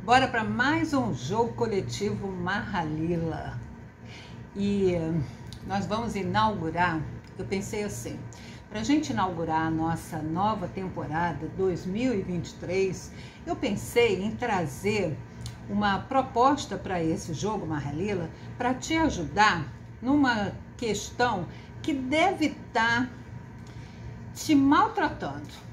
Bora para mais um jogo coletivo Mahalila. E nós vamos inaugurar, eu pensei assim, para a gente inaugurar a nossa nova temporada 2023, eu pensei em trazer uma proposta para esse jogo Mahalila para te ajudar numa questão que deve estar te maltratando.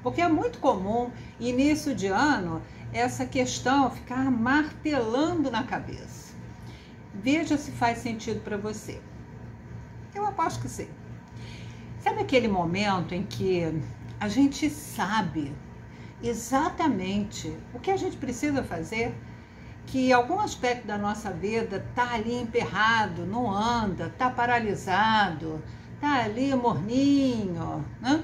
Porque é muito comum, início de ano, essa questão ficar martelando na cabeça. Veja se faz sentido para você. Eu aposto que sim. Sabe aquele momento em que a gente sabe exatamente o que a gente precisa fazer? Que algum aspecto da nossa vida está ali emperrado, não anda, está paralisado, está ali morninho, né?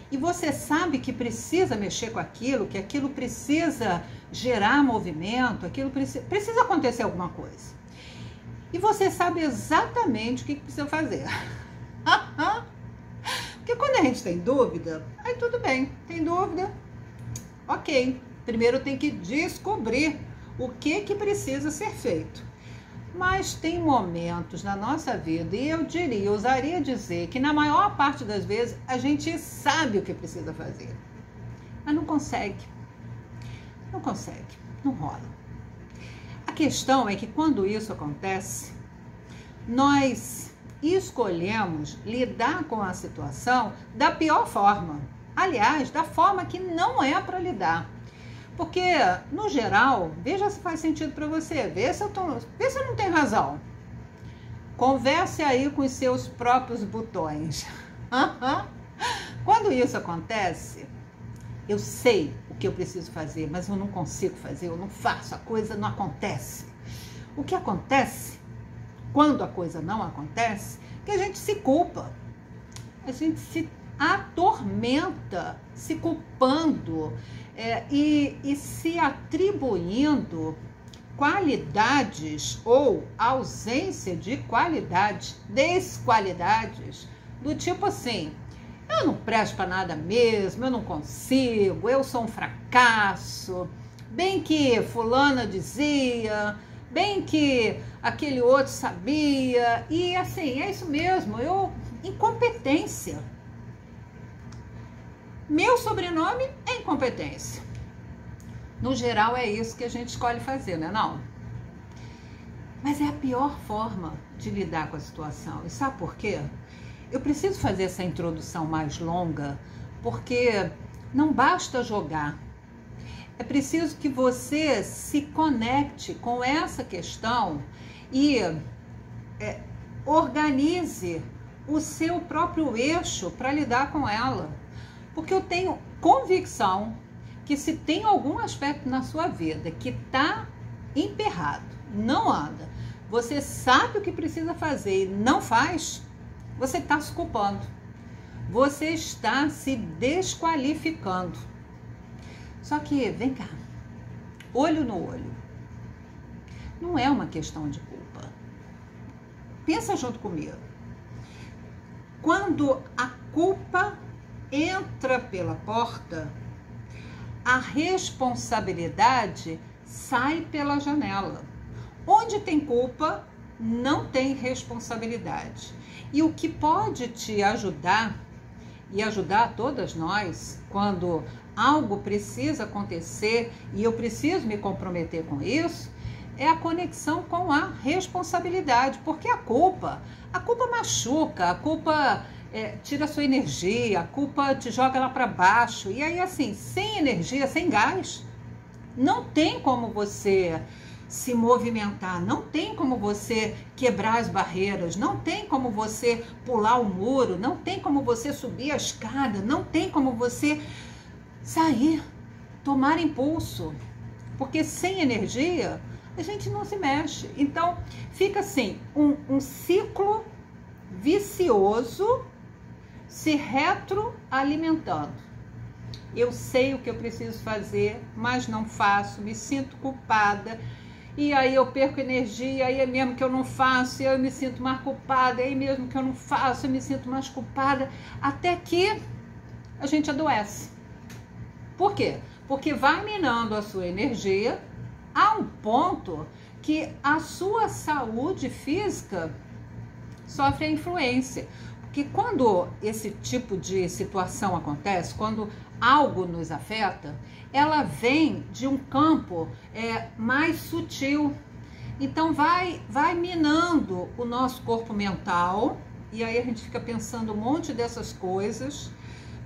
E você sabe que precisa mexer com aquilo, que aquilo precisa gerar movimento, aquilo precisa acontecer alguma coisa. E você sabe exatamente o que precisa fazer. Porque quando a gente tem dúvida, aí tudo bem, tem dúvida, ok. Primeiro tem que descobrir o que precisa ser feito. Mas tem momentos na nossa vida, e eu ousaria dizer que na maior parte das vezes a gente sabe o que precisa fazer, mas não consegue, não rola. A questão é que quando isso acontece, nós escolhemos lidar com a situação da pior forma, aliás, da forma que não é para lidar. Porque, no geral, veja se faz sentido para você, vê se eu não tenho razão. Converse aí com os seus próprios botões. Quando isso acontece, eu sei o que eu preciso fazer, mas eu não consigo fazer, eu não faço, a coisa não acontece. O que acontece, quando a coisa não acontece, é que a gente se culpa, a gente se atormenta, se culpando e se atribuindo qualidades ou ausência de qualidades, desqualidades, do tipo assim, eu não presto para nada mesmo, eu não consigo, eu sou um fracasso, bem que fulana dizia, bem que aquele outro sabia, e assim, é isso mesmo, incompetência. Meu sobrenome é incompetência. No geral é isso que a gente escolhe fazer, né não? Mas é a pior forma de lidar com a situação. E sabe por quê? Eu preciso fazer essa introdução mais longa, porque não basta jogar. É preciso que você se conecte com essa questão e organize o seu próprio eixo para lidar com ela. Porque eu tenho convicção que se tem algum aspecto na sua vida que está emperrado, não anda, você sabe o que precisa fazer e não faz, você está se culpando. Você está se desqualificando. Só que, vem cá, olho no olho, não é uma questão de culpa. Pensa junto comigo. Quando a culpa entra pela porta, a responsabilidade sai pela janela. Onde tem culpa, não tem responsabilidade. E o que pode te ajudar, e ajudar todas nós, quando algo precisa acontecer e eu preciso me comprometer com isso, é a conexão com a responsabilidade. Porque a culpa machuca, a culpa tira a sua energia, a culpa te joga lá para baixo. E aí, assim, sem energia, sem gás, não tem como você se movimentar, não tem como você quebrar as barreiras, não tem como você pular o muro, não tem como você subir a escada, não tem como você sair, tomar impulso. Porque sem energia, a gente não se mexe. Então, fica assim, um ciclo vicioso se retroalimentando. Eu sei o que eu preciso fazer, mas não faço, me sinto culpada, e aí eu perco energia, aí é mesmo que eu não faço, e eu me sinto mais culpada, aí mesmo que eu não faço, eu me sinto mais culpada, até que a gente adoece. Por quê? Porque vai minando a sua energia a um ponto que a sua saúde física sofre a influência. Porque quando esse tipo de situação acontece, quando algo nos afeta, ela vem de um campo mais sutil. Então vai minando o nosso corpo mental, e aí a gente fica pensando um monte dessas coisas,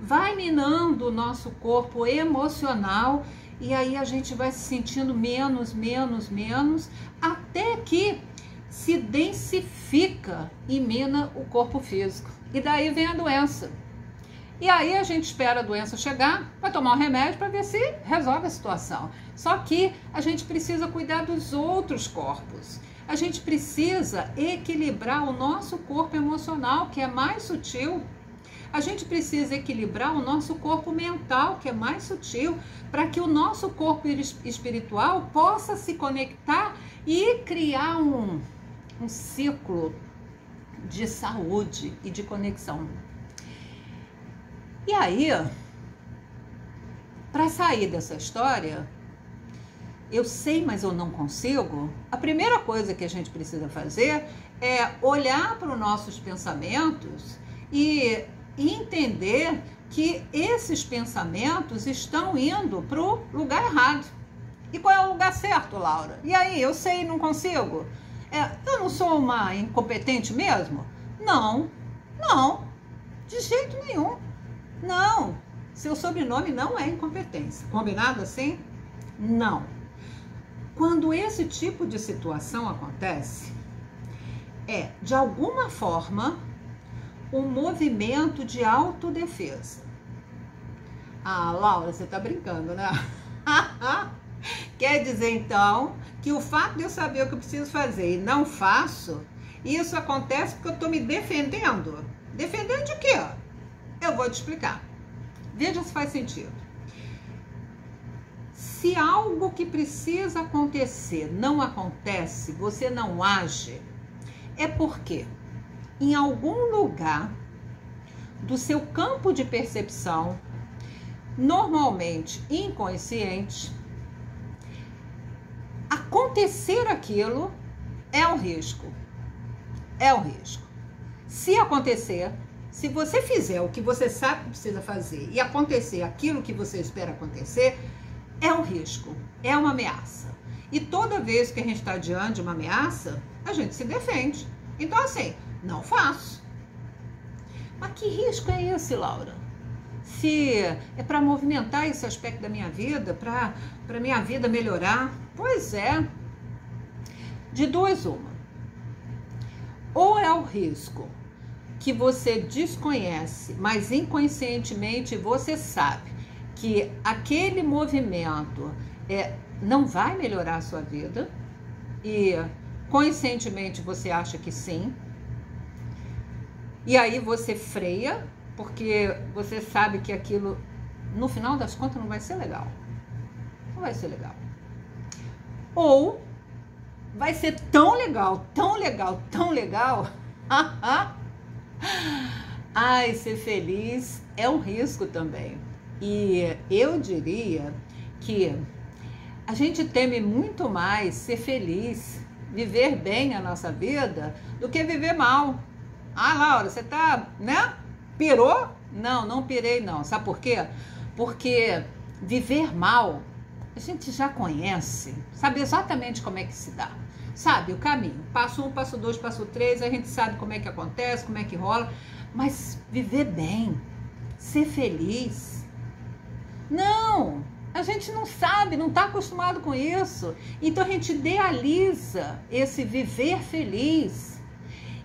vai minando o nosso corpo emocional, e aí a gente vai se sentindo menos, até que se densifica e mina o corpo físico. E daí vem a doença. E aí a gente espera a doença chegar, vai tomar um remédio para ver se resolve a situação. Só que a gente precisa cuidar dos outros corpos. A gente precisa equilibrar o nosso corpo emocional, que é mais sutil. A gente precisa equilibrar o nosso corpo mental, que é mais sutil, para que o nosso corpo espiritual possa se conectar e criar um ciclo de saúde e de conexão. E aí, para sair dessa história, eu sei, mas eu não consigo, a primeira coisa que a gente precisa fazer é olhar para os nossos pensamentos e entender que esses pensamentos estão indo para o lugar errado. E qual é o lugar certo, Laura? E aí, eu sei e não consigo? Eu não sou uma incompetente mesmo? Não, de jeito nenhum. Não, seu sobrenome não é incompetência. Combinado assim? Não. Quando esse tipo de situação acontece, de alguma forma, um movimento de autodefesa. Ah, Laura, você tá brincando, né? Quer dizer, então, que o fato de eu saber o que eu preciso fazer e não faço, isso acontece porque eu tô me defendendo. Defendendo de quê? Eu vou te explicar. Veja se faz sentido. Se algo que precisa acontecer não acontece, você não age, é porque em algum lugar do seu campo de percepção, normalmente inconsciente, acontecer aquilo é um risco. É um risco. Se acontecer, se você fizer o que você sabe que precisa fazer e acontecer aquilo que você espera acontecer, é um risco, é uma ameaça. E toda vez que a gente está diante de uma ameaça, a gente se defende. Então, assim, não faço. Mas que risco é esse, Laura? Se é para movimentar esse aspecto da minha vida, para minha vida melhorar, pois é. De duas, uma. Ou é o risco que você desconhece, mas inconscientemente você sabe que aquele movimento não vai melhorar a sua vida e conscientemente você acha que sim. E aí você freia, porque você sabe que aquilo, no final das contas, não vai ser legal. Não vai ser legal. Ou vai ser tão legal, ai, ser feliz é um risco também. E eu diria que a gente teme muito mais ser feliz, viver bem a nossa vida, do que viver mal. Ah, Laura, você tá, né? Pirou? Não pirei não. Sabe por quê? Porque viver mal, a gente já conhece, sabe exatamente como é que se dá. Sabe o caminho, passo 1, passo 2, passo 3, a gente sabe como é que acontece, como é que rola. Mas viver bem, ser feliz, não, a gente não sabe, não está acostumado com isso. Então a gente idealiza esse viver feliz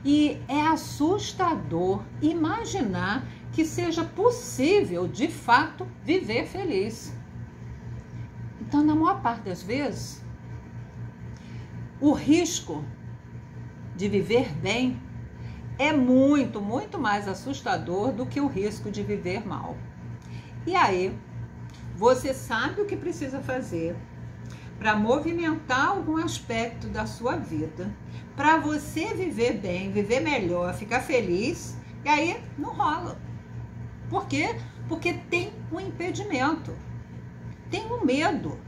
e é assustador imaginar que seja possível, de fato, viver feliz. Então, na maior parte das vezes, o risco de viver bem é muito mais assustador do que o risco de viver mal. E aí, você sabe o que precisa fazer para movimentar algum aspecto da sua vida, para você viver bem, viver melhor, ficar feliz, e aí não rola. Por quê? Porque tem um impedimento, tem um medo.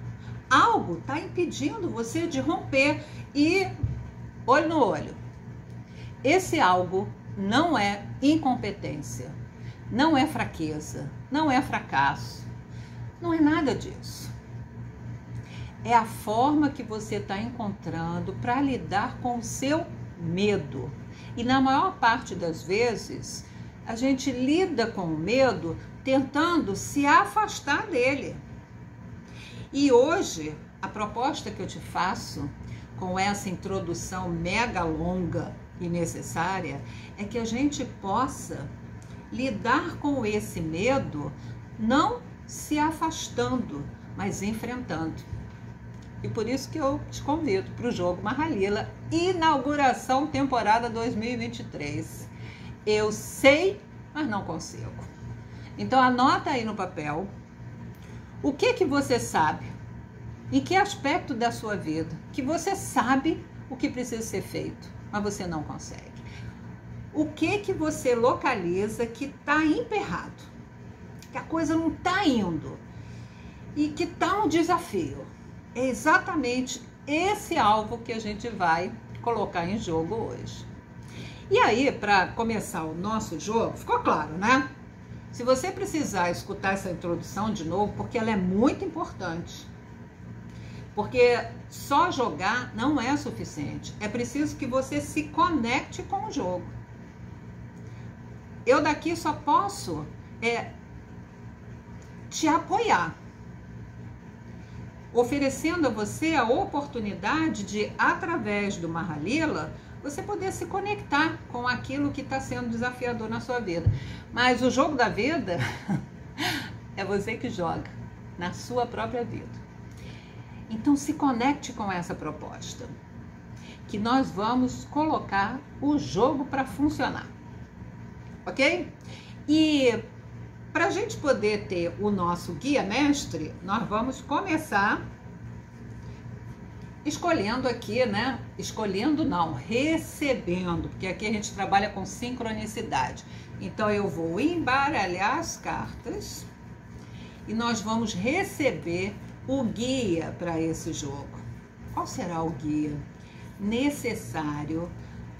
algo está impedindo você de romper. E olho no olho, esse algo não é incompetência, não é fraqueza, não é fracasso, não é nada disso. É a forma que você está encontrando para lidar com o seu medo. E na maior parte das vezes, a gente lida com o medo tentando se afastar dele. E hoje, a proposta que eu te faço, com essa introdução mega longa e necessária, é que a gente possa lidar com esse medo, não se afastando, mas enfrentando. E por isso que eu te convido para o jogo Mahalila, inauguração temporada 2023. Eu sei, mas não consigo. Então anota aí no papel o que você sabe, em que aspecto da sua vida que você sabe o que precisa ser feito, mas você não consegue. O que você localiza que está emperrado, que a coisa não está indo e que está um desafio. É exatamente esse alvo que a gente vai colocar em jogo hoje. E aí, para começar o nosso jogo, ficou claro, né? Se você precisar escutar essa introdução de novo, porque ela é muito importante. Porque só jogar não é suficiente. É preciso que você se conecte com o jogo. Eu daqui só posso te apoiar, oferecendo a você a oportunidade de, através do Mahalila, você poder se conectar com aquilo que está sendo desafiador na sua vida. Mas o jogo da vida é você que joga na sua própria vida. Então se conecte com essa proposta, que nós vamos colocar o jogo para funcionar, ok? E para a gente poder ter o nosso guia mestre, nós vamos começar escolhendo aqui, né? Escolhendo não, recebendo, porque aqui a gente trabalha com sincronicidade. Então eu vou embaralhar as cartas e nós vamos receber o guia para esse jogo. Qual será o guia necessário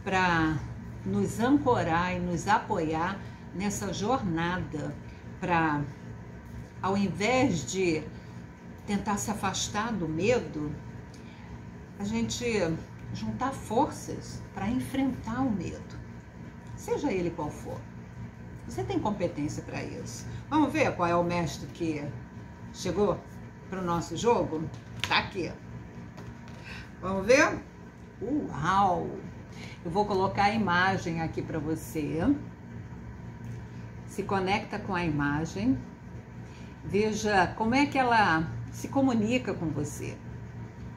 para nos ancorar e nos apoiar nessa jornada, para, ao invés de tentar se afastar do medo, a gente juntar forças para enfrentar o medo, seja ele qual for. Você tem competência para isso. Vamos ver qual é o mestre que chegou para o nosso jogo? Tá aqui. Vamos ver? Uau! Eu vou colocar a imagem aqui para você. Se conecta com a imagem. Veja como é que ela se comunica com você.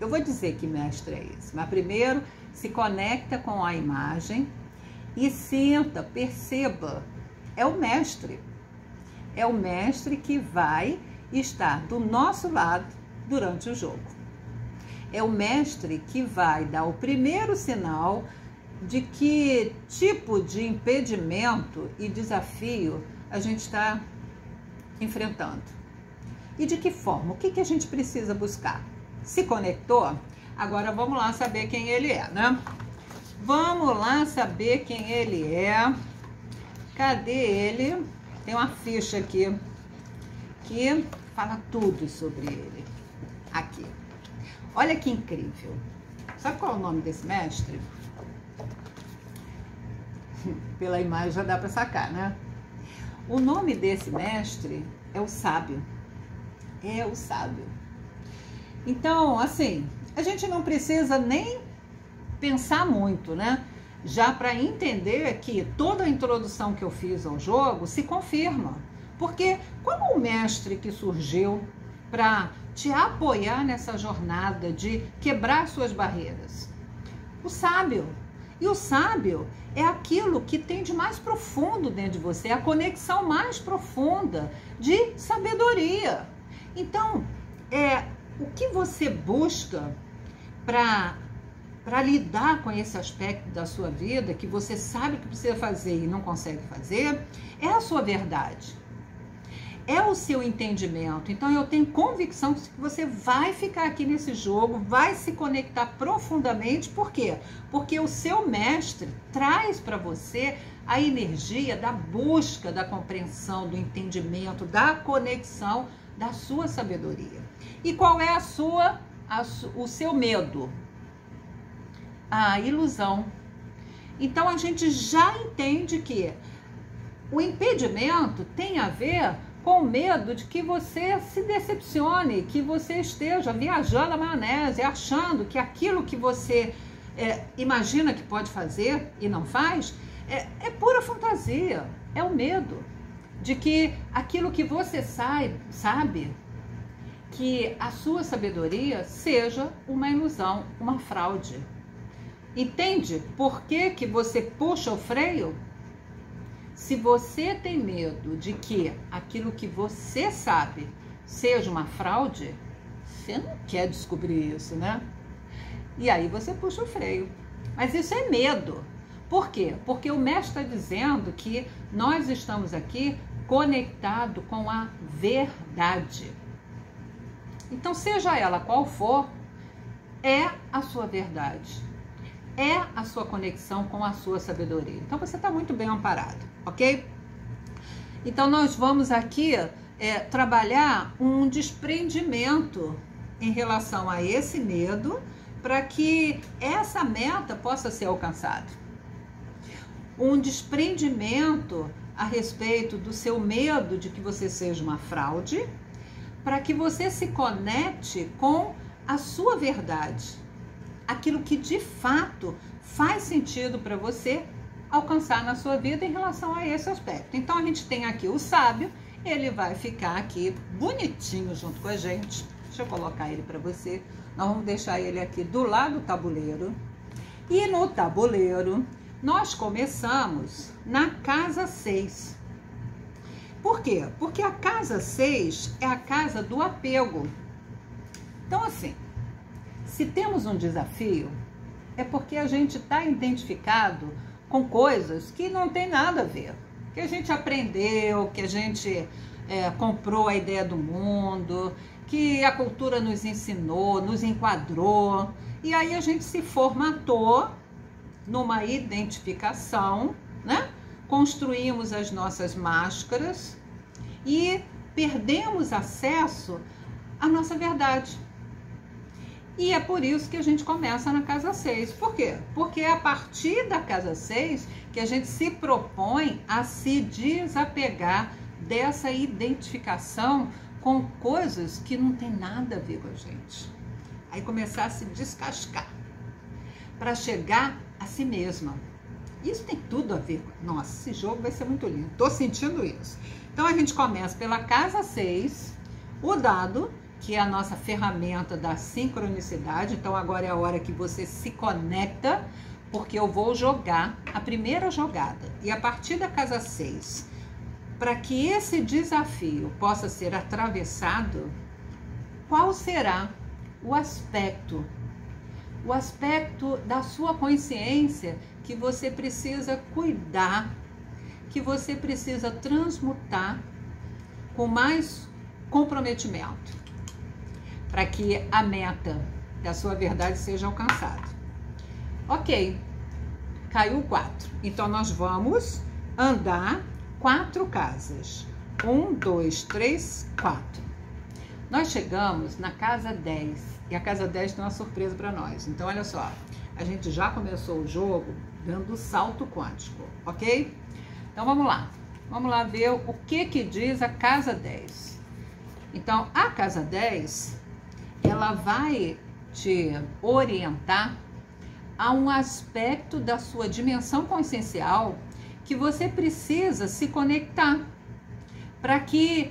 Eu vou dizer que mestre é esse, mas primeiro se conecta com a imagem e sinta, perceba. É o mestre. É o mestre que vai estar do nosso lado durante o jogo. É o mestre que vai dar o primeiro sinal de que tipo de impedimento e desafio a gente está enfrentando. E de que forma? O que a gente precisa buscar? Se conectou? Agora vamos lá saber quem ele é, né? Vamos lá saber quem ele é. Cadê ele? Tem uma ficha aqui que fala tudo sobre ele. Aqui. Olha que incrível. Sabe qual é o nome desse mestre? Pela imagem já dá para sacar, né? O nome desse mestre é o sábio. É o sábio. Então, assim, a gente não precisa nem pensar muito, né? Já para entender que toda a introdução que eu fiz ao jogo se confirma. Porque como o mestre que surgiu para te apoiar nessa jornada de quebrar suas barreiras? O sábio. E o sábio é aquilo que tem de mais profundo dentro de você, a conexão mais profunda de sabedoria. Então, o que você busca para lidar com esse aspecto da sua vida que você sabe que precisa fazer e não consegue fazer, é a sua verdade. é o seu entendimento. Então eu tenho convicção que você vai ficar aqui nesse jogo, vai se conectar profundamente. Por quê? Porque o seu mestre traz para você a energia da busca, da compreensão, do entendimento, da conexão, da sua sabedoria. E qual é o seu medo? A ilusão. Então a gente já entende que o impedimento tem a ver com medo de que você se decepcione, que você esteja viajando a maionese, achando que aquilo que você imagina que pode fazer e não faz, é pura fantasia, é o medo de que aquilo que você sabe, que a sua sabedoria seja uma ilusão, uma fraude. Entende por que você puxa o freio? Se você tem medo de que aquilo que você sabe seja uma fraude, você não quer descobrir isso, né? E aí você puxa o freio. Mas isso é medo. Por quê? Porque o mestre está dizendo que nós estamos aqui conectados com a verdade. Então, seja ela qual for, é a sua verdade. É a sua conexão com a sua sabedoria. Então, você está muito bem amparado, ok? Então, nós vamos aqui trabalhar um desprendimento em relação a esse medo para que essa meta possa ser alcançada. Um desprendimento a respeito do seu medo de que você seja uma fraude, para que você se conecte com a sua verdade. Aquilo que de fato faz sentido para você alcançar na sua vida em relação a esse aspecto. Então a gente tem aqui o sábio, ele vai ficar aqui bonitinho junto com a gente. Deixa eu colocar ele para você. Nós vamos deixar ele aqui do lado do tabuleiro. E no tabuleiro nós começamos na casa 6. Por quê? Porque a casa 6 é a casa do apego. Então assim, se temos um desafio, é porque a gente está identificado com coisas que não tem nada a ver. Que a gente aprendeu, que a gente comprou a ideia do mundo, que a cultura nos ensinou, nos enquadrou. E aí a gente se formatou numa identificação, né? Construímos as nossas máscaras e perdemos acesso à nossa verdade. E é por isso que a gente começa na casa 6. Por quê? Porque é a partir da casa 6 que a gente se propõe a se desapegar dessa identificação com coisas que não tem nada a ver com a gente. Aí começar a se descascar para chegar a si mesma. Isso tem tudo a ver com... Nossa, esse jogo vai ser muito lindo. Tô sentindo isso. Então a gente começa pela casa 6, o dado, que é a nossa ferramenta da sincronicidade. Então agora é a hora que você se conecta, porque eu vou jogar a primeira jogada. E a partir da casa 6, para que esse desafio possa ser atravessado, qual será o aspecto da sua consciência que você precisa cuidar, que você precisa transmutar com mais comprometimento, para que a meta da sua verdade seja alcançada. Ok, caiu 4. Então nós vamos andar 4 casas. 1, 2, 3, 4. Nós chegamos na casa 10. E a casa 10 tem uma surpresa para nós. Então, olha só. A gente já começou o jogo dando salto quântico, ok? Então, vamos lá. Vamos lá ver o que diz a casa 10. Então, a casa 10, ela vai te orientar a um aspecto da sua dimensão consciencial que você precisa se conectar para que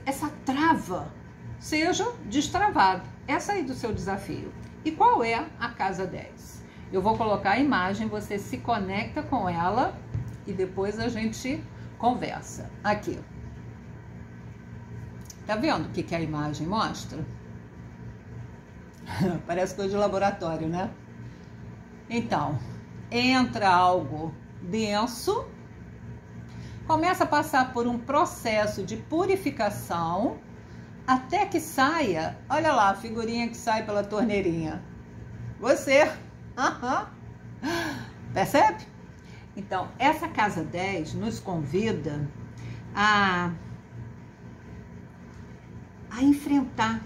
essa trava seja destravada. Essa aí do seu desafio. E qual é a casa 10? Eu vou colocar a imagem, você se conecta com ela e depois a gente conversa. Aqui. Tá vendo o que a imagem mostra? Parece coisa de laboratório, né? Então, entra algo denso, começa a passar por um processo de purificação até que saia, olha lá, a figurinha que sai pela torneirinha. Você. Percebe? Então, essa casa 10 nos convida a enfrentar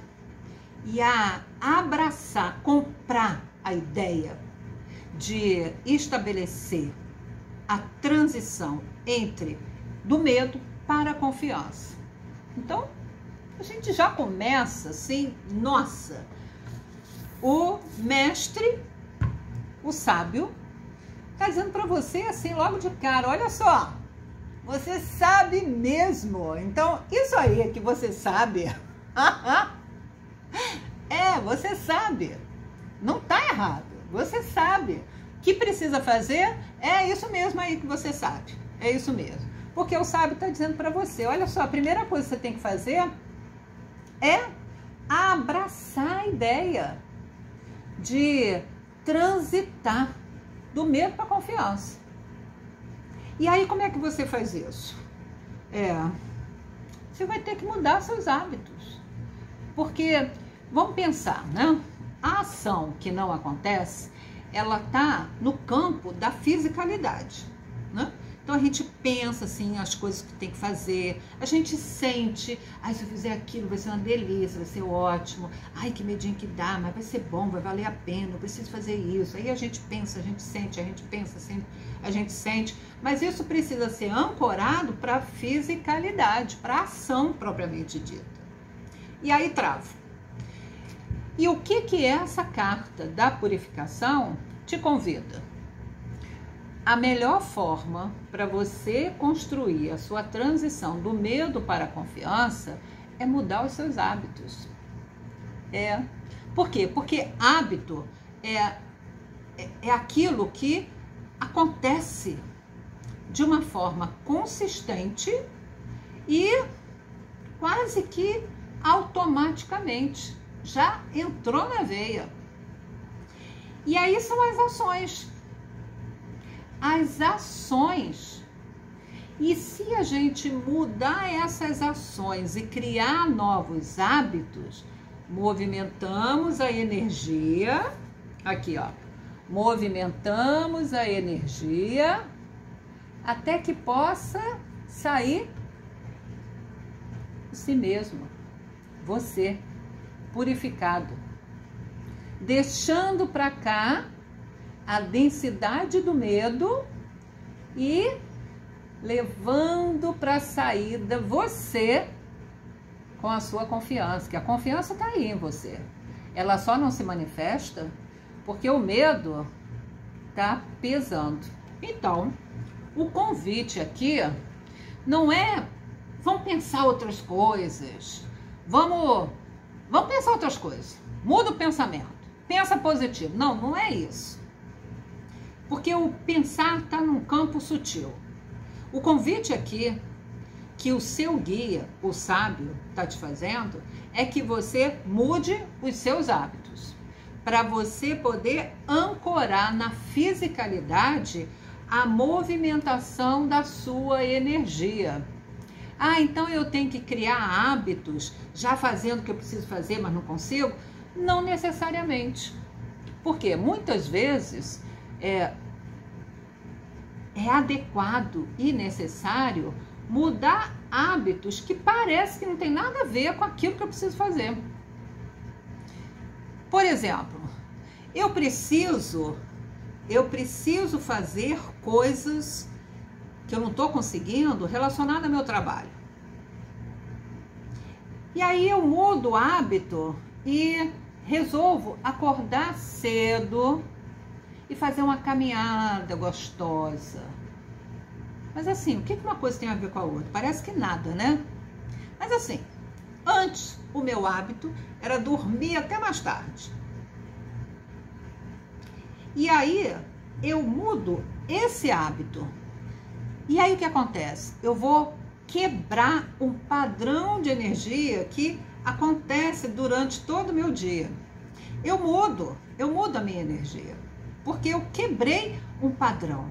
e a abraçar, comprar a ideia de estabelecer a transição do medo para a confiança. Então, a gente já começa assim, nossa, o mestre, o sábio, está dizendo para você assim, logo de cara, olha só, você sabe mesmo. Então, isso aí que você sabe, você sabe, não tá errado, você sabe. O que precisa fazer é isso mesmo aí que você sabe, é isso mesmo. Porque o sábio está dizendo para você, olha só, a primeira coisa que você tem que fazer é abraçar a ideia de transitar do medo para a confiança. E aí, como é que você faz isso? Você vai ter que mudar seus hábitos. Porque, vamos pensar, né? A ação que não acontece, ela está no campo da fisicalidade, né? Então a gente pensa assim, as coisas que tem que fazer, a gente sente, se eu fizer aquilo vai ser uma delícia, vai ser ótimo, que medinho que dá, mas vai ser bom, vai valer a pena, eu preciso fazer isso. Aí a gente pensa, a gente sente, a gente pensa, a gente sente, mas isso precisa ser ancorado para a fisicalidade, para a ação propriamente dita. E aí trava. E o que é essa carta da purificação te convida? A melhor forma para você construir a sua transição do medo para a confiança é mudar os seus hábitos. Por quê? Porque hábito é aquilo que acontece de uma forma consistente e quase que automaticamente. Já entrou na veia. E aí são as ações. As ações. E se a gente mudar essas ações e criar novos hábitos, movimentamos a energia. Aqui, ó. Movimentamos a energia até que possa sair de si mesmo. Você. Purificado, deixando para cá a densidade do medo e levando para a saída você com a sua confiança, que a confiança está aí em você. Ela só não se manifesta porque o medo está pesando. Então, o convite aqui não é vamos pensar outras coisas, vamos pensar outras coisas. Muda o pensamento. Pensa positivo. Não, não é isso. Porque o pensar está num campo sutil. O convite aqui, que o seu guia, o sábio, está te fazendo, é que você mude os seus hábitos. Para você poder ancorar na fisicalidade a movimentação da sua energia. Então eu tenho que criar hábitos já fazendo o que eu preciso fazer, mas não consigo? Não necessariamente. Porque muitas vezes é adequado e necessário mudar hábitos que parece que não tem nada a ver com aquilo que eu preciso fazer. Por exemplo, eu preciso fazer coisas que eu não estou conseguindo relacionado ao meu trabalho. E aí eu mudo o hábito e resolvo acordar cedo e fazer uma caminhada gostosa. Mas assim, o que uma coisa tem a ver com a outra? Parece que nada, né? Mas assim, antes o meu hábito era dormir até mais tarde. E aí eu mudo esse hábito. E aí o que acontece? Eu vou quebrar um padrão de energia que acontece durante todo o meu dia. Eu mudo a minha energia, porque eu quebrei um padrão.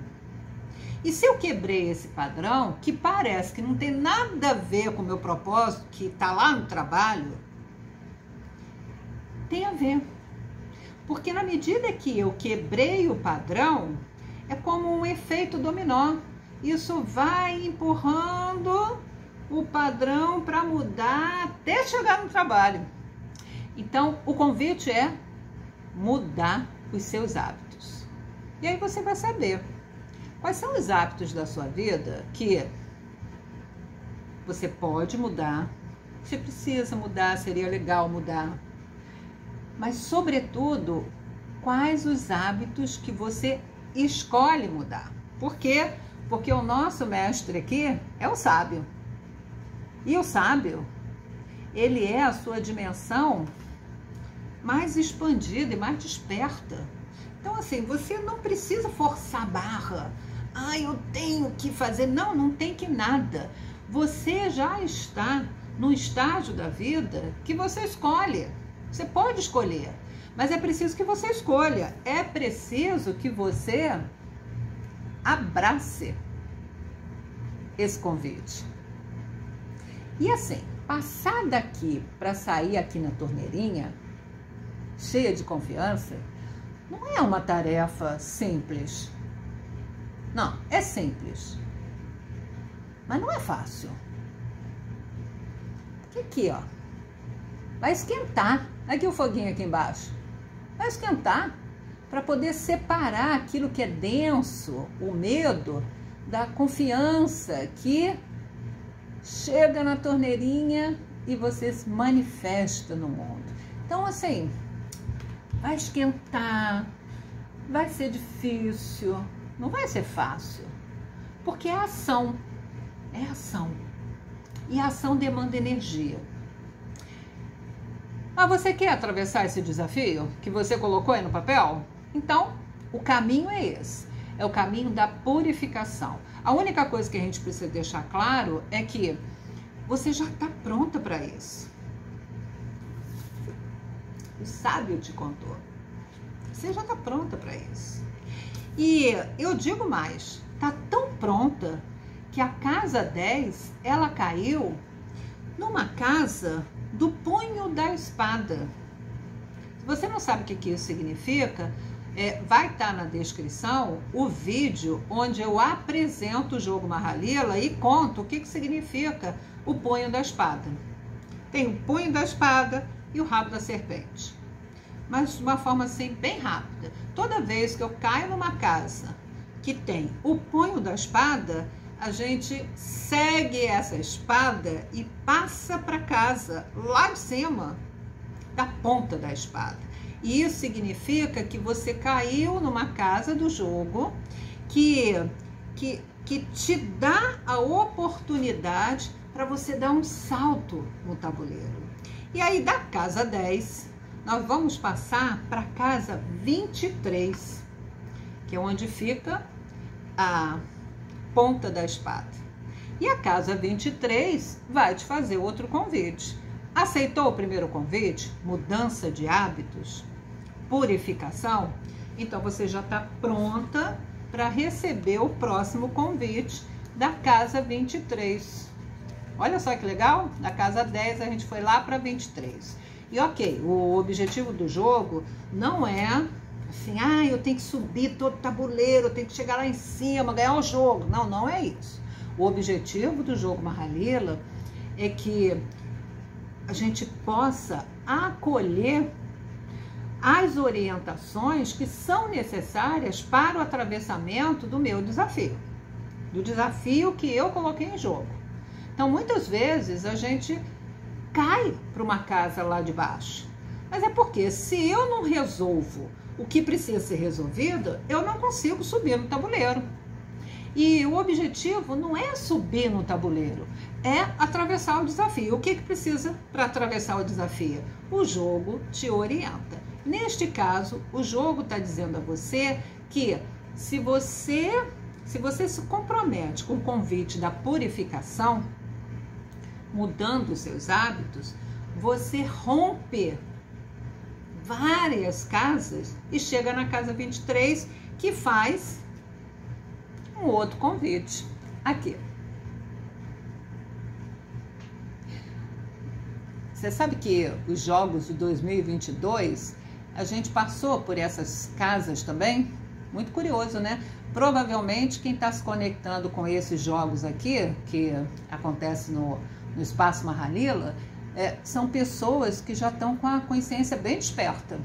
E se eu quebrei esse padrão, que parece que não tem nada a ver com o meu propósito, que está lá no trabalho, tem a ver. Porque na medida que eu quebrei o padrão, é como um efeito dominó. Isso vai empurrando o padrão para mudar até chegar no trabalho. Então, o convite é mudar os seus hábitos. E aí você vai saber quais são os hábitos da sua vida que você pode mudar, você precisa mudar, seria legal mudar. Mas, sobretudo, quais os hábitos que você escolhe mudar. Por quê? Porque o nosso mestre aqui é o sábio. E o sábio, ele é a sua dimensão mais expandida e mais desperta. Então, assim, você não precisa forçar a barra. Eu tenho que fazer. Não, não tem que nada. Você já está no estágio da vida que você escolhe. Você pode escolher, mas é preciso que você escolha. É preciso que você abrace esse convite. E assim, passar daqui para sair aqui na torneirinha, cheia de confiança, não é uma tarefa simples. Não, é simples, mas não é fácil. Porque aqui, ó, vai esquentar. Aqui o foguinho aqui embaixo. Vai esquentar para poder separar aquilo que é denso, o medo, da confiança que chega na torneirinha e você se manifesta no mundo. Então, assim, vai esquentar, vai ser difícil, não vai ser fácil, porque é ação, e a ação demanda energia. Mas você quer atravessar esse desafio que você colocou aí no papel? Então, o caminho é esse. É o caminho da purificação. A única coisa que a gente precisa deixar claro é que você já está pronta para isso. O sábio te contou. Você já está pronta para isso. E eu digo mais, está tão pronta que a casa 10, ela caiu numa casa do punho da espada. Se você não sabe o que isso significa, vai estar na descrição o vídeo onde eu apresento o jogo Mahalila e conto o que significa o punho da espada. Tem o punho da espada e o rabo da serpente. Mas de uma forma assim bem rápida. Toda vez que eu caio numa casa que tem o punho da espada, a gente segue essa espada e passa para casa, lá de cima, da ponta da espada. E isso significa que você caiu numa casa do jogo que te dá a oportunidade para você dar um salto no tabuleiro. E aí, da casa 10, nós vamos passar para a casa 23, que é onde fica a ponta da espada. E a casa 23 vai te fazer outro convite. Aceitou o primeiro convite? Mudança de hábitos, purificação? Então você já está pronta para receber o próximo convite da casa 23. Olha só que legal, da casa 10 a gente foi lá para 23. E ok, o objetivo do jogo não é assim, eu tenho que subir todo o tabuleiro, eu tenho que chegar lá em cima, ganhar o jogo. Não, não é isso. O objetivo do jogo Mahalila é que a gente possa acolher as orientações que são necessárias para o atravessamento do meu desafio, do desafio que eu coloquei em jogo. Então, muitas vezes a gente cai para uma casa lá de baixo, mas é porque se eu não resolvo o que precisa ser resolvido, eu não consigo subir no tabuleiro. E o objetivo não é subir no tabuleiro, é atravessar o desafio. O que precisa para atravessar o desafio? O jogo te orienta. Neste caso, o jogo está dizendo a você que se você se compromete com o convite da purificação, mudando os seus hábitos, você rompe várias casas e chega na casa 23, que faz um outro convite aqui. Você sabe que os jogos de 2022, a gente passou por essas casas também? Muito curioso, né? Provavelmente quem está se conectando com esses jogos aqui, que acontece no Espaço Mahalila, são pessoas que já estão com a consciência bem desperta.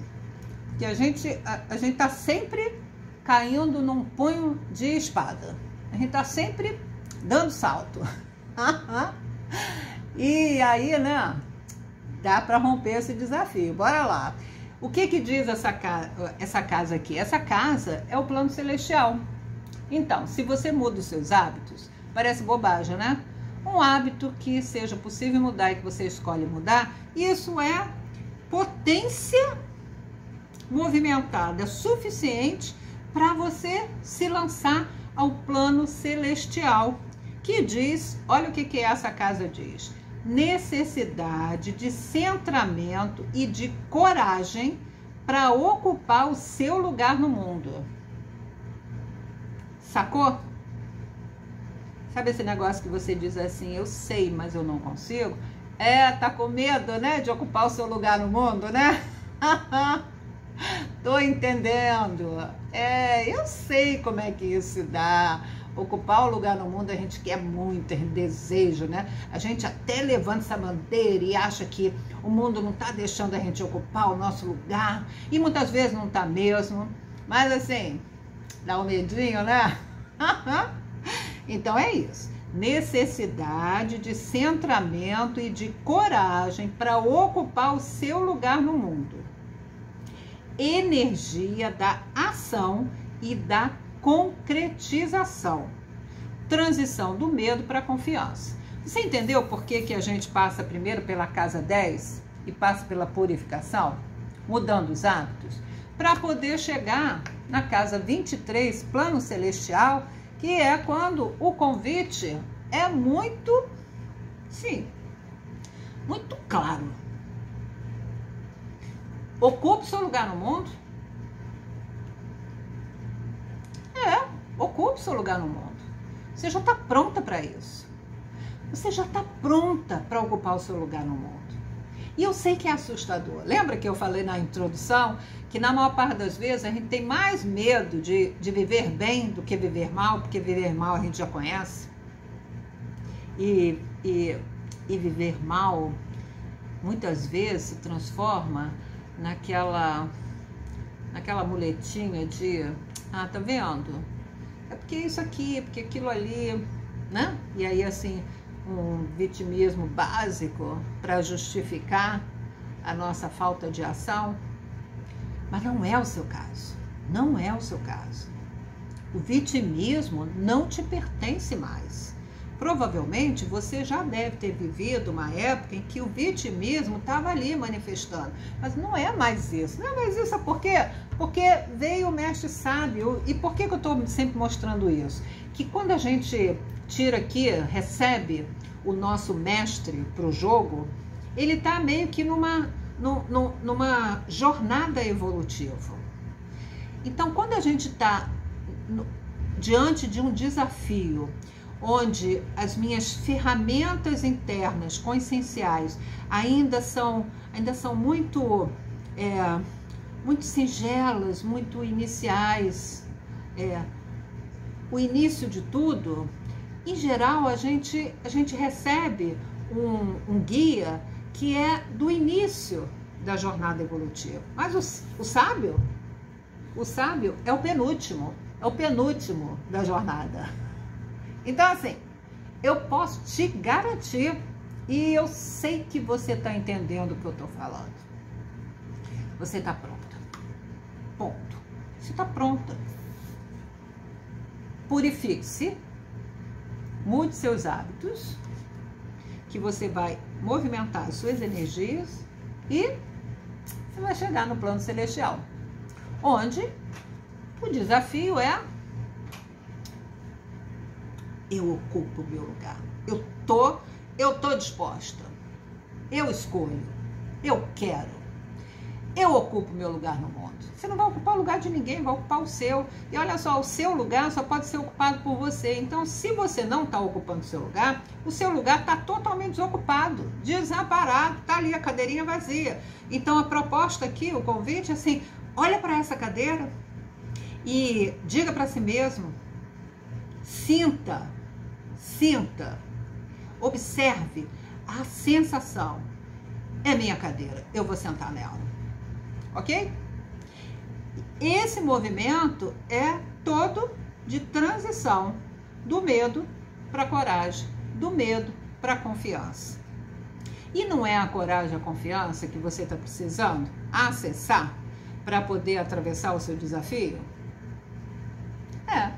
Que a gente está sempre caindo num punho de espada. A gente está sempre dando salto. E aí, né? Dá para romper esse desafio. Bora lá. O que diz essa casa aqui? Essa casa é o plano celestial. Então, se você muda os seus hábitos, parece bobagem, né? Um hábito que seja possível mudar e que você escolhe mudar, isso é potência movimentada suficiente para você se lançar ao plano celestial, que diz, olha o que essa casa diz: necessidade de centramento e de coragem para ocupar o seu lugar no mundo. Sacou? Sabe esse negócio que você diz assim, eu sei, mas eu não consigo? Tá com medo, né, de ocupar o seu lugar no mundo, né? Tô entendendo. Eu sei como é que isso se dá. Ocupar o lugar no mundo a gente quer muito, a gente deseja, né? A gente até levanta essa bandeira e acha que o mundo não tá deixando a gente ocupar o nosso lugar. E muitas vezes não tá mesmo. Mas assim, dá um medinho, né? Então é isso. Necessidade de centramento e de coragem para ocupar o seu lugar no mundo. Energia da ação e da concretização. Transição do medo para a confiança. Você entendeu por que a gente passa primeiro pela casa 10 e passa pela purificação? Mudando os hábitos? Para poder chegar na casa 23, plano celestial, que é quando o convite é muito, sim, muito claro. Ocupe seu lugar no mundo. Ocupe seu lugar no mundo. Você já está pronta para isso. Você já está pronta para ocupar o seu lugar no mundo. E eu sei que é assustador. Lembra que eu falei na introdução que na maior parte das vezes a gente tem mais medo de viver bem do que viver mal, porque viver mal a gente já conhece. E viver mal muitas vezes se transforma naquela muletinha de, tá vendo? É porque isso aqui, porque aquilo ali, né? E aí, assim, um vitimismo básico para justificar a nossa falta de ação. Mas não é o seu caso. Não é o seu caso. O vitimismo não te pertence mais. Provavelmente você já deve ter vivido uma época em que o vitimismo estava ali manifestando. Mas não é mais isso. Não é mais isso, por quê? Porque veio o mestre sábio. E por que eu estou sempre mostrando isso? Que quando a gente tira aqui, recebe o nosso mestre para o jogo, ele está meio que numa jornada evolutiva. Então, quando a gente está diante de um desafio, onde as minhas ferramentas internas conscienciais ainda são muito singelas, muito iniciais, o início de tudo, em geral a gente recebe um guia que é do início da jornada evolutiva. Mas o sábio é o penúltimo da jornada. Então, assim, eu posso te garantir, e eu sei que você está entendendo o que eu estou falando. Você está pronta. Ponto. Você está pronta. Purifique-se, mude seus hábitos, que você vai movimentar as suas energias e você vai chegar no plano celestial, onde o desafio é: eu ocupo o meu lugar, eu tô disposta, eu escolho, eu quero. Eu ocupo meu lugar no mundo. Você não vai ocupar o lugar de ninguém, vai ocupar o seu. E olha só, o seu lugar só pode ser ocupado por você. Então, se você não está ocupando o seu lugar está totalmente desocupado, desamparado, está ali a cadeirinha vazia. Então, a proposta aqui, o convite é assim, olha para essa cadeira e diga para si mesmo, sinta, observe a sensação. É minha cadeira, eu vou sentar nela. Ok? Esse movimento é todo de transição do medo para a coragem, do medo para a confiança. E não é a coragem e a confiança que você está precisando acessar para poder atravessar o seu desafio? É.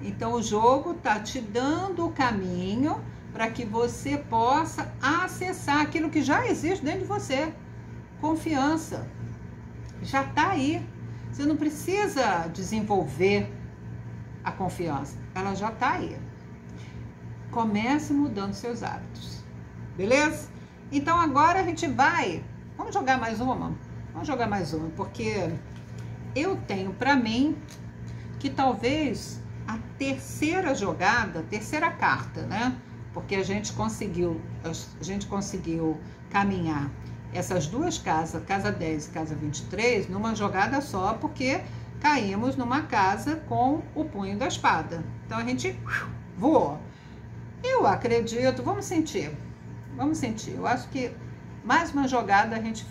Então o jogo está te dando o caminho para que você possa acessar aquilo que já existe dentro de você. Confiança. Já está aí. Você não precisa desenvolver a confiança. Ela já está aí. Comece mudando seus hábitos. Beleza? Então agora a gente vai... Vamos jogar mais uma? Vamos jogar mais uma, porque eu tenho para mim que talvez a terceira jogada, terceira carta, né? Porque a gente conseguiu caminhar essas duas casas, casa 10 e casa 23, numa jogada só, porque caímos numa casa com o punho da espada. Então a gente voou. Eu acredito, vamos sentir. Eu acho que mais uma jogada a gente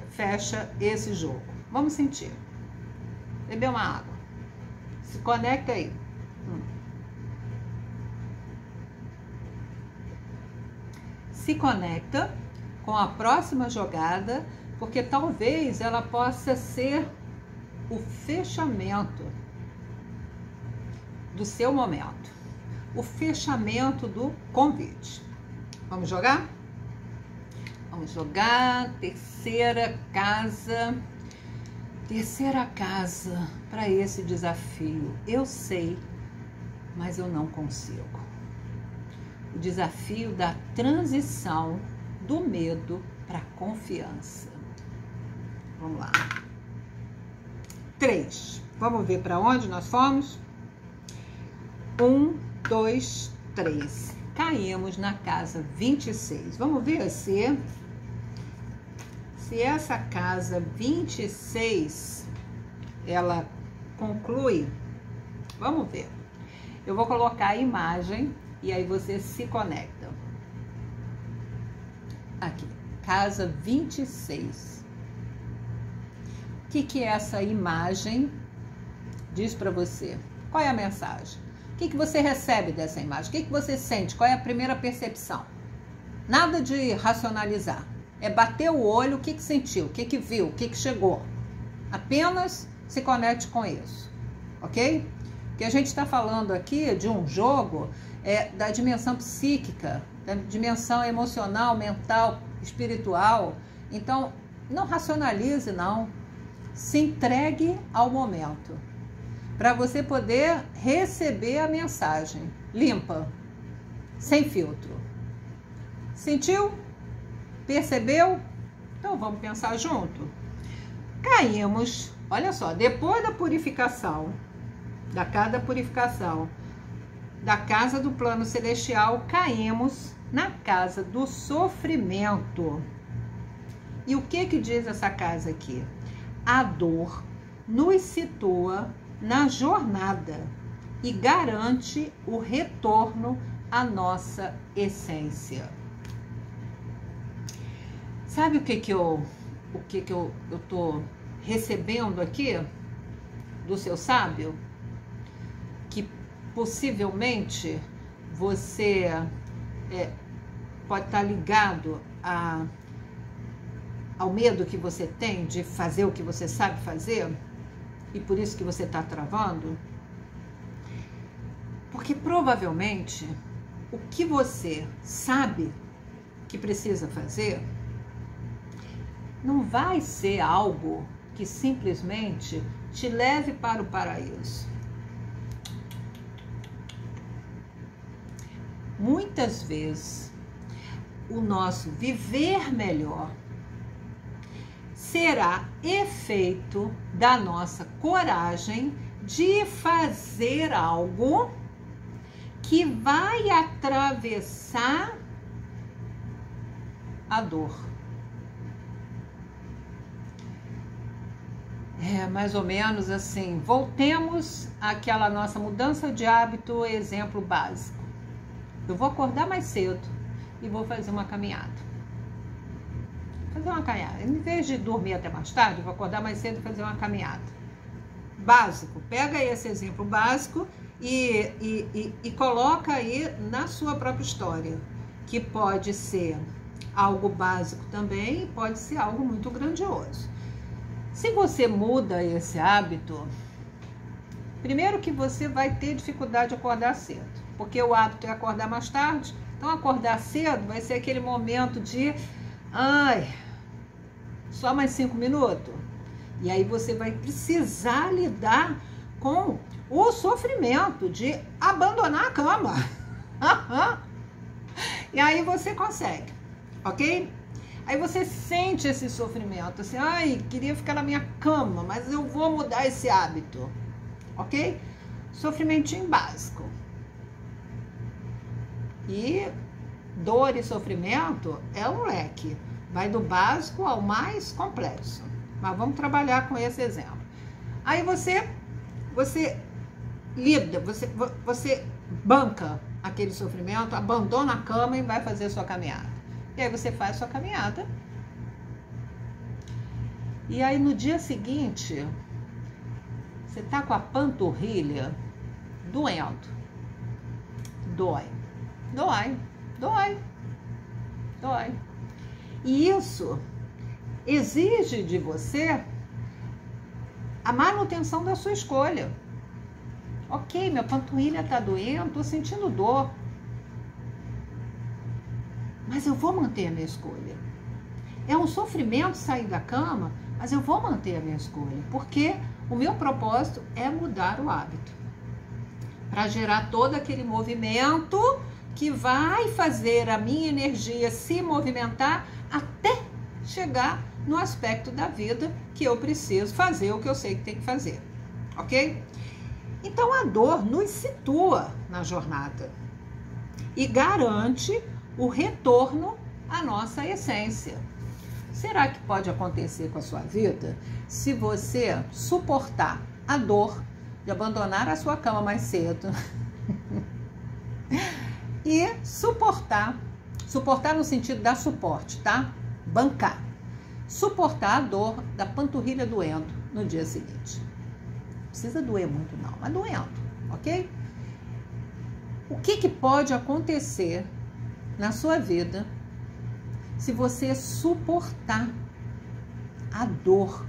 fecha esse jogo. Vamos sentir. Beber uma água. Se conecta aí. Se conecta com a próxima jogada, porque talvez ela possa ser o fechamento do seu momento, o fechamento do convite. Vamos jogar? Vamos jogar terceira casa para esse desafio. Eu sei, mas eu não consigo. O desafio da transição do medo para a confiança. Vamos lá. 3. Vamos ver para onde nós fomos? 1, 2, 3. Caímos na casa 26. Vamos ver se essa casa 26 ela conclui. Vamos ver. Eu vou colocar a imagem e aí você se conecta. Aqui, casa 26. O que essa imagem diz para você? Qual é a mensagem? O que você recebe dessa imagem? O que você sente? Qual é a primeira percepção? Nada de racionalizar. É bater o olho, o que sentiu, o que viu, o que chegou. Apenas se conecte com isso, ok? O que a gente está falando aqui de um jogo da dimensão psíquica, da dimensão emocional, mental, espiritual. Então, não racionalize, não. Se entregue ao momento, para você poder receber a mensagem limpa, sem filtro. Sentiu? Percebeu? Então, vamos pensar junto. Caímos, olha só, depois da purificação, da casa do plano celestial, caímos na casa do sofrimento. E o que diz essa casa aqui? A dor nos situa na jornada e garante o retorno à nossa essência. Sabe o que eu tô recebendo aqui do seu sábio? Que possivelmente você pode estar ligado ao medo que você tem de fazer o que você sabe fazer, e por isso que você está travando. Porque provavelmente o que você sabe que precisa fazer não vai ser algo que simplesmente te leve para o paraíso. Muitas vezes o nosso viver melhor, será efeito da nossa coragem de fazer algo que vai atravessar a dor. É mais ou menos assim. Voltemos àquela nossa mudança de hábito, exemplo básico. Eu vou acordar mais cedo e vou fazer uma caminhada. Em vez de dormir até mais tarde, eu vou acordar mais cedo e fazer uma caminhada. Básico. Pega esse exemplo básico e coloca aí na sua própria história, que pode ser algo básico também e pode ser algo muito grandioso. Se você muda esse hábito, primeiro que você vai ter dificuldade de acordar cedo, porque o hábito é acordar mais tarde. Então acordar cedo vai ser aquele momento de só mais 5 minutos. E aí você vai precisar lidar com o sofrimento de abandonar a cama. E aí você consegue, ok? Aí você sente esse sofrimento, assim, queria ficar na minha cama, mas eu vou mudar esse hábito, ok? Sofrimentinho básico. E dor e sofrimento é um leque, vai do básico ao mais complexo. Mas vamos trabalhar com esse exemplo. Aí você lida, você banca aquele sofrimento, abandona a cama e vai fazer a sua caminhada. E aí você faz a sua caminhada. E aí no dia seguinte, você tá com a panturrilha doendo. Dói. E isso exige de você a manutenção da sua escolha. Ok, minha panturrilha tá doendo, tô sentindo dor. Mas eu vou manter a minha escolha. É um sofrimento sair da cama, mas eu vou manter a minha escolha. Porque o meu propósito é mudar o hábito. Para gerar todo aquele movimento que vai fazer a minha energia se movimentar até chegar no aspecto da vida que eu preciso fazer o que eu sei que tem que fazer. Ok? Então a dor nos situa na jornada e garante o retorno à nossa essência. Será que pode acontecer com a sua vida se você suportar a dor de abandonar a sua cama mais cedo e suportar no sentido da suporte, tá? Bancar. Suportar a dor da panturrilha doendo no dia seguinte. Não precisa doer muito não, mas doendo, ok? O que pode acontecer na sua vida se você suportar a dor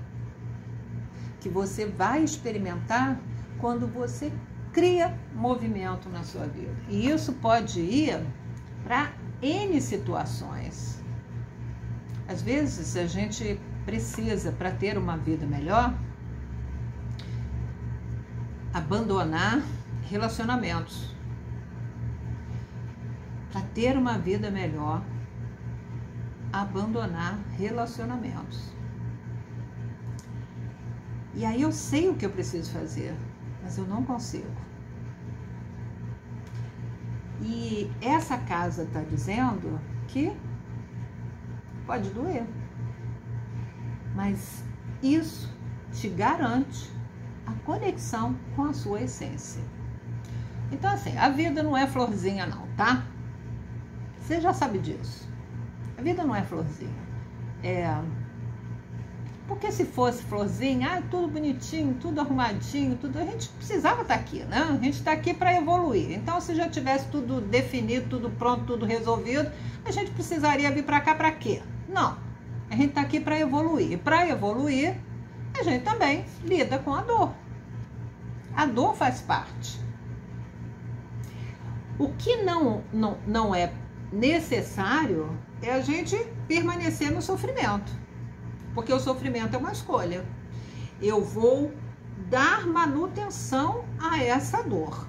que você vai experimentar quando você cria movimento na sua vida? E isso pode ir para N situações. Às vezes a gente precisa, para ter uma vida melhor, abandonar relacionamentos. Para ter uma vida melhor, abandonar relacionamentos. E aí eu sei o que eu preciso fazer, mas eu não consigo. E essa casa está dizendo que pode doer, mas isso te garante a conexão com a sua essência. Então assim, a vida não é florzinha não, tá? Você já sabe disso. A vida não é florzinha. Porque se fosse florzinha, tudo bonitinho, tudo arrumadinho, tudo, a gente precisava estar aqui, né? A gente está aqui para evoluir. Então, se já tivesse tudo definido, tudo pronto, tudo resolvido, a gente precisaria vir para cá para quê? Não. A gente está aqui para evoluir. E para evoluir, a gente também lida com a dor. A dor faz parte. O que não é necessário é a gente permanecer no sofrimento, porque o sofrimento é uma escolha. Eu vou dar manutenção a essa dor,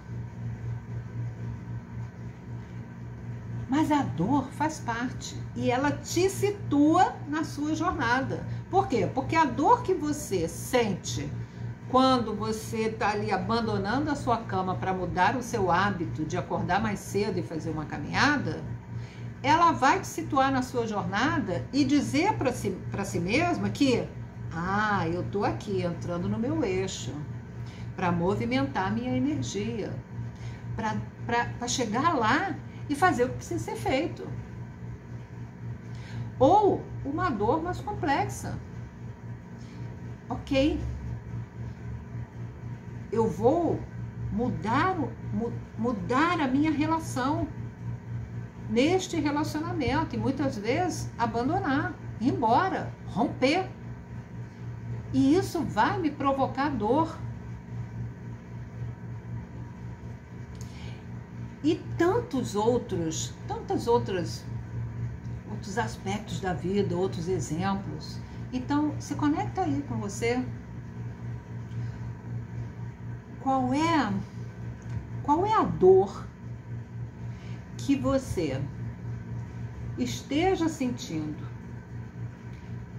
mas a dor faz parte e ela te situa na sua jornada, Por quê? Porque a dor que você sente quando você está ali abandonando a sua cama para mudar o seu hábito de acordar mais cedo e fazer uma caminhada, ela vai te situar na sua jornada e dizer para si mesma que eu estou aqui entrando no meu eixo para movimentar minha energia, para chegar lá e fazer o que precisa ser feito. Ou uma dor mais complexa. Ok, eu vou mudar a minha relação neste relacionamento e muitas vezes abandonar, ir embora, romper. E isso vai me provocar dor. E tantos outros aspectos da vida, outros exemplos. Então, se conecta aí com você. Qual é a dor que você esteja sentindo,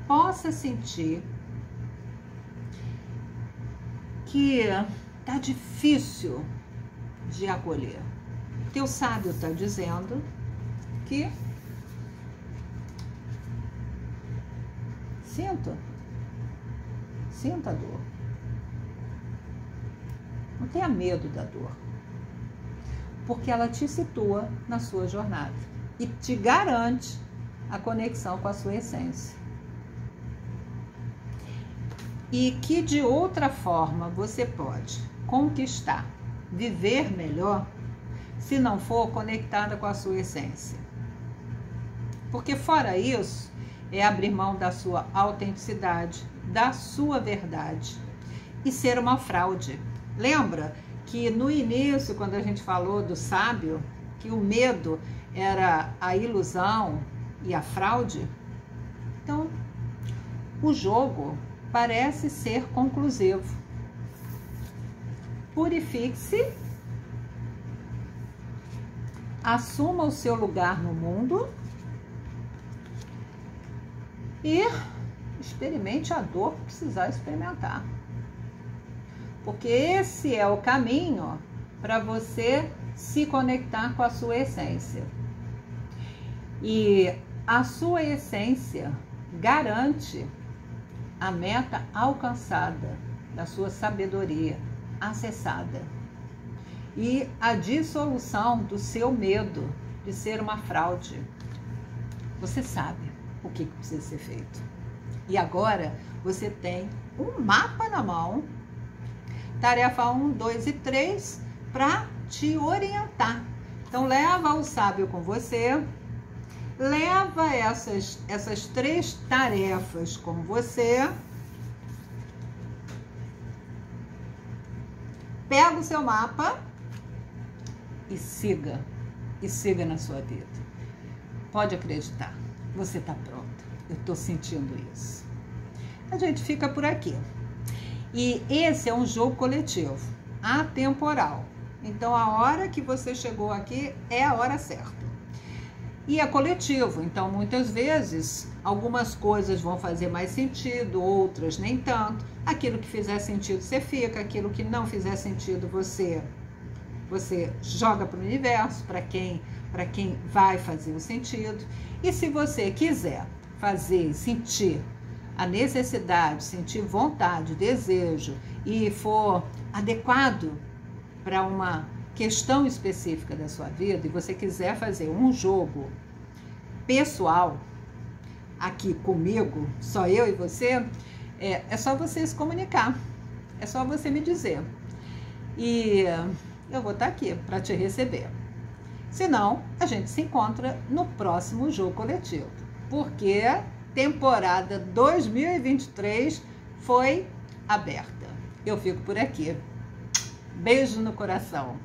possa sentir que tá difícil de acolher? Teu sábio está dizendo que sinta a dor. Não tenha medo da dor, porque ela te situa na sua jornada e te garante a conexão com a sua essência. E que de outra forma você pode conquistar, viver melhor, se não for conectada com a sua essência. Porque fora isso, é abrir mão da sua autenticidade, da sua verdade e ser uma fraude. Lembra que no início, quando a gente falou do sábio, que o medo era a ilusão e a fraude? Então, o jogo parece ser conclusivo. Purifique-se, assuma o seu lugar no mundo e experimente a dor que precisar experimentar. Porque esse é o caminho para você se conectar com a sua essência. E a sua essência garante a meta alcançada da sua sabedoria acessada e a dissolução do seu medo de ser uma fraude. Você sabe o que precisa ser feito. E agora você tem um mapa na mão, tarefa 1, 2 e 3, para te orientar. Então leva o sábio com você, leva essas 3 tarefas com você, pega o seu mapa e siga na sua vida. Pode acreditar, você está pronta. Eu estou sentindo isso. A gente fica por aqui. E esse é um jogo coletivo, atemporal. Então, a hora que você chegou aqui é a hora certa. E é coletivo, então muitas vezes algumas coisas vão fazer mais sentido, outras nem tanto. Aquilo que fizer sentido você fica, aquilo que não fizer sentido você joga para o universo, para quem vai fazer o sentido. E se você quiser fazer, sentir a necessidade, sentir vontade, desejo e for adequado para uma questão específica da sua vida e você quiser fazer um jogo pessoal aqui comigo, só eu e você, é só você se comunicar, é só você me dizer e eu vou estar aqui para te receber. Senão, a gente se encontra no próximo jogo coletivo, porque temporada 2023 foi aberta. Eu fico por aqui. Beijo no coração.